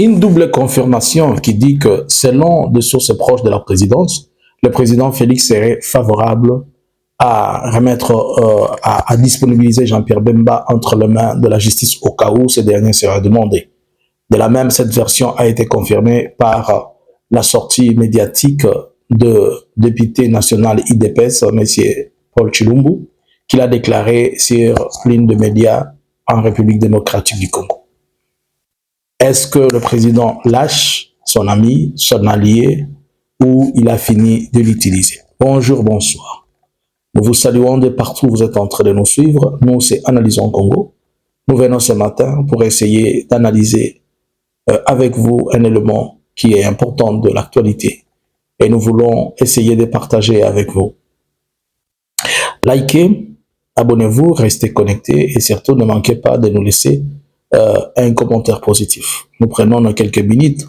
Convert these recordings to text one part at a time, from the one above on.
une double confirmation qui dit que, selon des sources proches de la présidence, le président Félix serait favorable à remettre, à disponibiliser Jean-Pierre Bemba entre les mains de la justice au cas où ce dernier sera demandé. De la même, cette version a été confirmée par la sortie médiatique de député national IDPS, M. Paul Chilumbu, qu'il a déclaré sur l'une des médias en République démocratique du Congo. Est-ce que le président lâche son ami, son allié, ou il a fini de l'utiliser? Bonjour, bonsoir. Nous vous saluons de partout où vous êtes en train de nous suivre. Nous, c'est Analysons Congo. Nous venons ce matin pour essayer d'analyser avec vous un élément qui est important de l'actualité. Et nous voulons essayer de partager avec vous. Likez, abonnez-vous, restez connectés et surtout ne manquez pas de nous laisser un commentaire positif. Nous prenons nos quelques minutes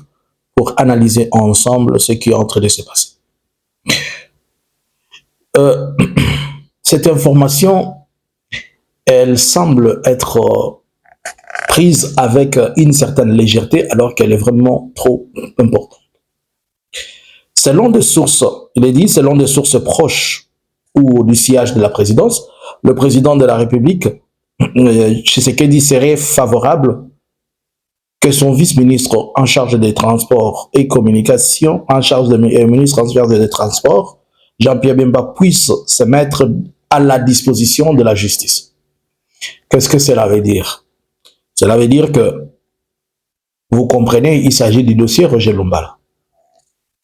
pour analyser ensemble ce qui est en train de se passer. Cette information, elle semble être prise avec une certaine légèreté alors qu'elle est vraiment trop importante. Selon des sources, il est dit, selon des sources proches ou du sillage de la présidence, le président de la République, Tshisekedi, serait favorable que son vice-ministre en charge des transports et communications, en charge de ministre en charge des transports, Jean-Pierre Bemba, puisse se mettre à la disposition de la justice. Qu'est-ce que cela veut dire? Cela veut dire que, vous comprenez, il s'agit du dossier Roger Lumbala.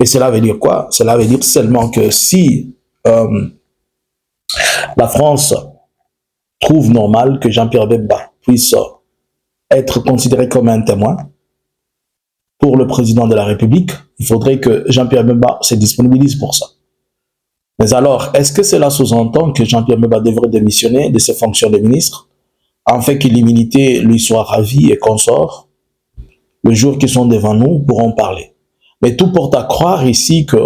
Et cela veut dire quoi? Cela veut dire seulement que si la France trouve normal que Jean-Pierre Bemba puisse être considéré comme un témoin pour le président de la République, il faudrait que Jean-Pierre Bemba se disponibilise pour ça. Mais alors, est-ce que cela sous-entend que Jean-Pierre Bemba devrait démissionner de ses fonctions de ministre, afin que l'immunité lui soit ravie et qu'on sort? Le jour qui sont devant nous pourront parler. Mais tout porte à croire ici que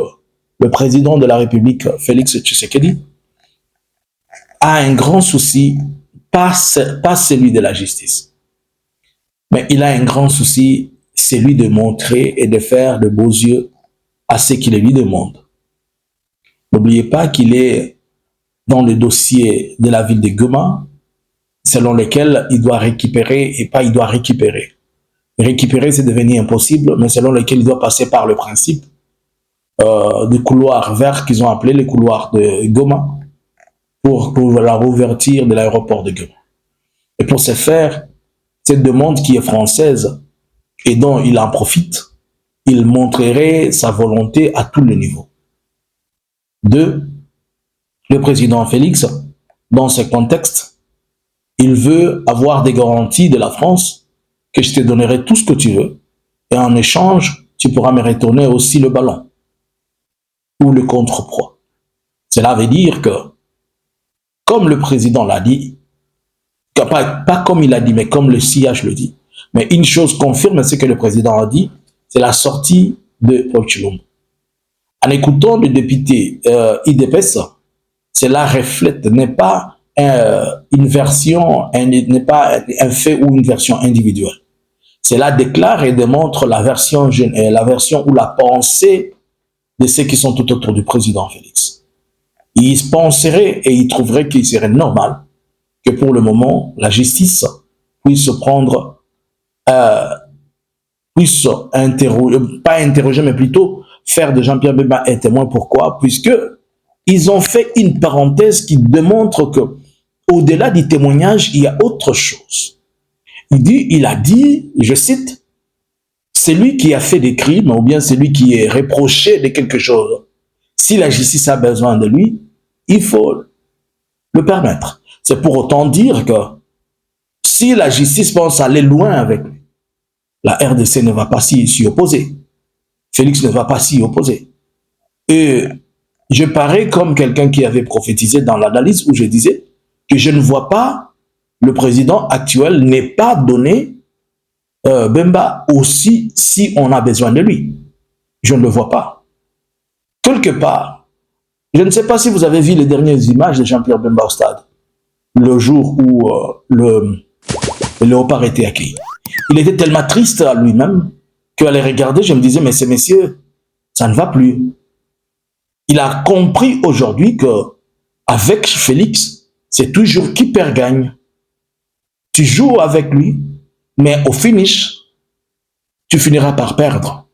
le président de la République, Félix Tshisekedi, a un grand souci, pas celui de la justice, mais il a un grand souci, celui de montrer et de faire de beaux yeux à ceux qui le lui demandent. N'oubliez pas qu'il est dans le dossier de la ville de Goma, selon lequel il doit récupérer, et pas il doit récupérer. Récupérer, c'est devenu impossible, mais selon lequel il doit passer par le principe du couloir vert qu'ils ont appelé les couloirs de Goma pour la rouverture de l'aéroport de Goma. Et pour ce faire, cette demande qui est française et dont il en profite, il montrerait sa volonté à tous les niveaux. Deux, le président Félix, dans ce contexte, il veut avoir des garanties de la France que je te donnerai tout ce que tu veux et en échange, tu pourras me retourner aussi le ballon ou le contrepoids. Cela veut dire que, comme le président l'a dit, pas comme il a dit, mais comme le sillage le dit, mais une chose confirme ce que le président a dit, c'est la sortie de Paul Chilumbu. En écoutant le député IDPS, cela reflète, n'est pas une version, n'est pas un fait ou une version individuelle. Cela déclare et démontre la version ou la pensée de ceux qui sont tout autour du président Félix. Ils penseraient et ils trouveraient qu'il serait normal que pour le moment, la justice puisse prendre, puisse interroger, pas interroger, mais plutôt faire de Jean-Pierre Bemba un témoin. Pourquoi? Puisque ils ont fait une parenthèse qui démontre que, au-delà du témoignage, il y a autre chose. Il a dit, je cite, celui qui a fait des crimes, ou bien celui qui est reproché de quelque chose, si la justice a besoin de lui, il faut le permettre. C'est pour autant dire que si la justice pense aller loin avec lui, la RDC ne va pas s'y opposer. Félix ne va pas s'y opposer. Et je parais comme quelqu'un qui avait prophétisé dans l'analyse où je disais que je ne vois pas le président actuel n'est pas donné Bemba aussi si on a besoin de lui. Je ne le vois pas. Quelque part, je ne sais pas si vous avez vu les dernières images de Jean-Pierre Bemba au stade, le jour où le léopard était accueilli. Il était tellement triste à lui-même qu'à les regarder, je me disais, mais ces messieurs, ça ne va plus. Il a compris aujourd'hui que avec Félix, c'est toujours qui perd gagne. Tu joues avec lui, mais au finish, tu finiras par perdre.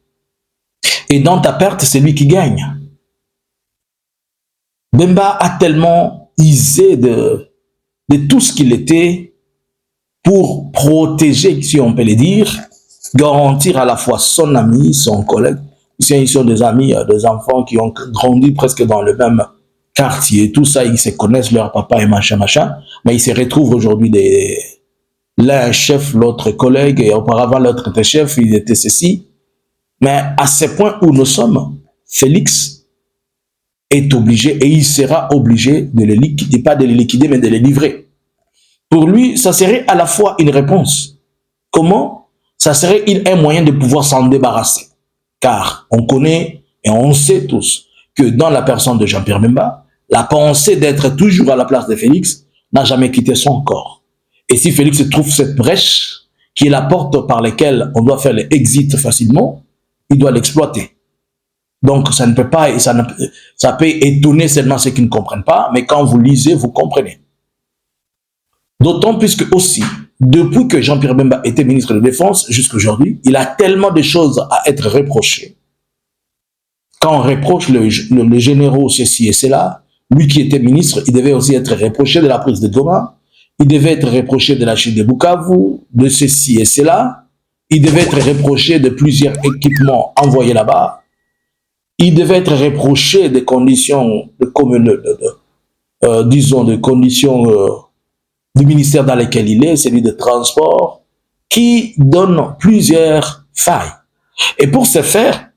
Et dans ta perte, c'est lui qui gagne. Bemba a tellement usé de tout ce qu'il était pour protéger, si on peut le dire, garantir à la fois son ami, son collègue. Ils sont des amis, des enfants qui ont grandi presque dans le même quartier. Tout ça, ils se connaissent, leur papa et machin, machin. Mais ils se retrouvent aujourd'hui l'un chef, l'autre collègue, et auparavant l'autre était chef, il était ceci. Mais à ce point où nous sommes, Félix est obligé, et il sera obligé de les liquider, pas de les liquider, mais de les livrer. Pour lui, ça serait à la fois une réponse. Comment? Ça serait un moyen de pouvoir s'en débarrasser. Car on connaît et on sait tous que dans la personne de Jean-Pierre Bemba, la pensée d'être toujours à la place de Félix n'a jamais quitté son corps. Et si Félix trouve cette brèche, qui est la porte par laquelle on doit faire l'exit facilement, il doit l'exploiter. Donc ça ne peut pas, ça peut étonner seulement ceux qui ne comprennent pas, mais quand vous lisez, vous comprenez. D'autant plus que aussi, depuis que Jean-Pierre Bemba était ministre de la Défense jusqu'à aujourd'hui, il a tellement de choses à être reproché. Quand on reproche les généraux ceci et cela, lui qui était ministre, il devait aussi être reproché de la prise de Goma, il devait être reproché de la chute de Bukavu, de ceci et cela, il devait être reproché de plusieurs équipements envoyés là-bas, il devait être reproché des conditions, disons, des conditions du ministère dans lequel il est, celui de transport, qui donne plusieurs failles. Et pour ce faire,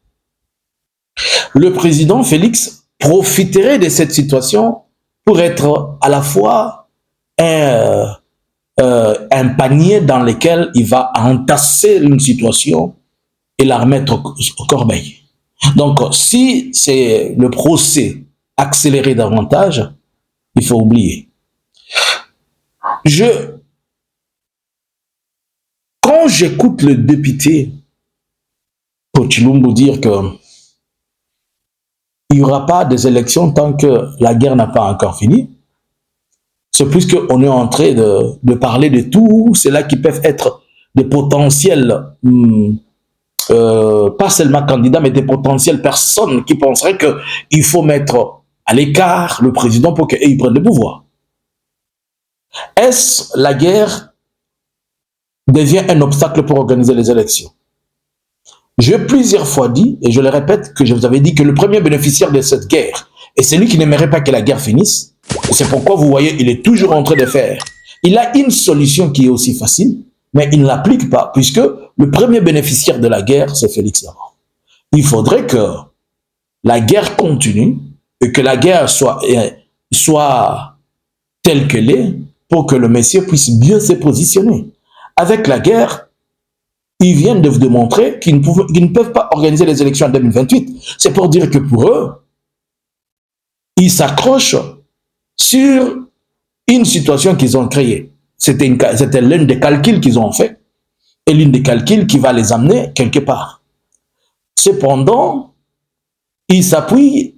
le président Félix profiterait de cette situation pour être à la fois un panier dans lequel il va entasser une situation et la remettre au corbeil. Donc, si c'est le procès accéléré davantage, il faut oublier. Quand j'écoute le député Pochilumbu dire que il n'y aura pas des élections tant que la guerre n'a pas encore fini, c'est puisqu'on est en train de parler de tout cela qui peuvent être des potentiels, pas seulement candidats, mais des potentielles personnes qui penseraient qu'il faut mettre à l'écart le président pour qu'il prenne le pouvoir. Est-ce la guerre devient un obstacle pour organiser les élections? J'ai plusieurs fois dit, et je le répète, que je vous avais dit que le premier bénéficiaire de cette guerre est celui qui n'aimerait pas que la guerre finisse. Et c'est pourquoi vous voyez, il est toujours en train de faire. Il a une solution qui est aussi facile, mais il ne l'applique pas, puisque le premier bénéficiaire de la guerre, c'est Félix d'abord. Il faudrait que la guerre continue et que la guerre soit telle qu'elle est, pour que le monsieur puisse bien se positionner. Avec la guerre, ils viennent de vous démontrer qu'ils ne peuvent pas organiser les élections en 2028. C'est pour dire que pour eux, ils s'accrochent sur une situation qu'ils ont créée. C'était l'un des calculs qu'ils ont fait et l'une des calculs qui va les amener quelque part. Cependant, ils s'appuient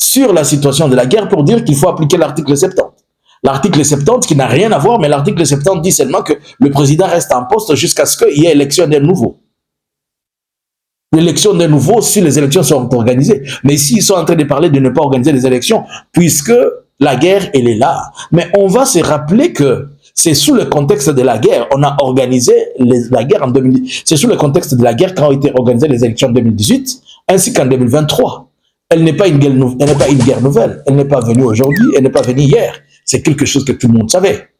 sur la situation de la guerre pour dire qu'il faut appliquer l'article 70. L'article 70 qui n'a rien à voir, mais l'article 70 dit seulement que le président reste en poste jusqu'à ce qu'il y ait élection d'un nouveau. L'élection d'un nouveau si les élections sont organisées. Mais ici, ils sont en train de parler de ne pas organiser les élections, puisque la guerre, elle est là. Mais on va se rappeler que c'est sous le contexte de la guerre. On a organisé la guerre en 2010. C'est sous le contexte de la guerre quand ont été organisées les élections en 2018, ainsi qu'en 2023. Elle n'est pas une guerre nouvelle. Elle n'est pas venue aujourd'hui, elle n'est pas venue hier. C'est quelque chose que tout le monde savait.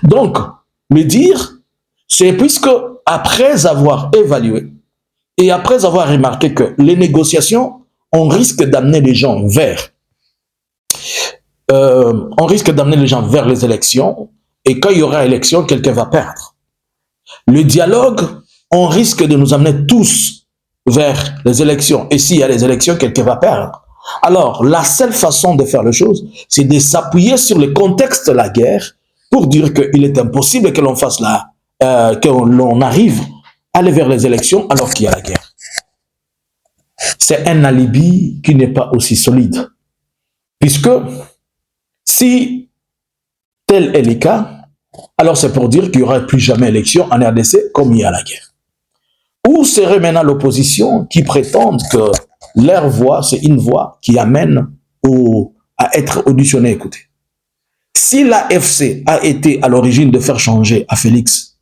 Donc, me dire, c'est puisque après avoir évalué et après avoir remarqué que les négociations, on risque d'amener les gens vers les élections, et quand il y aura élection, quelqu'un va perdre. Le dialogue, on risque de nous amener tous vers les élections, et s'il y a les élections, quelqu'un va perdre. Alors, la seule façon de faire les choses, c'est de s'appuyer sur le contexte de la guerre pour dire qu'il est impossible que l'on fasse que l'on arrive aller vers les élections alors qu'il y a la guerre. C'est un alibi qui n'est pas aussi solide. Puisque si tel est le cas, alors c'est pour dire qu'il n'y aurait plus jamais élection en RDC comme il y a la guerre. Où serait maintenant l'opposition qui prétend que leur voix, c'est une voix qui amène à être auditionnée, écoutez. Si l'AFC a été à l'origine de faire changer à Félix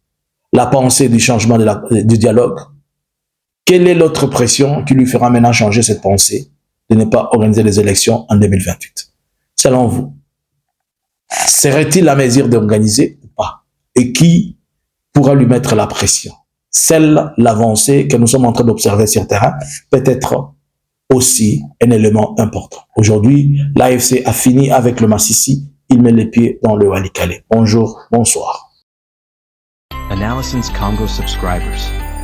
la pensée du changement du dialogue, quelle est l'autre pression qui lui fera maintenant changer cette pensée de ne pas organiser les élections en 2028? Selon vous, serait-il à mesure d'organiser ou pas? Et qui pourra lui mettre la pression? Celle, l'avancée que nous sommes en train d'observer sur le terrain, peut être aussi un élément important. Aujourd'hui, l'AFC a fini avec le Massissi, il met les pieds dans le Walikale. Bonjour, bonsoir. Analysins Congo subscribers.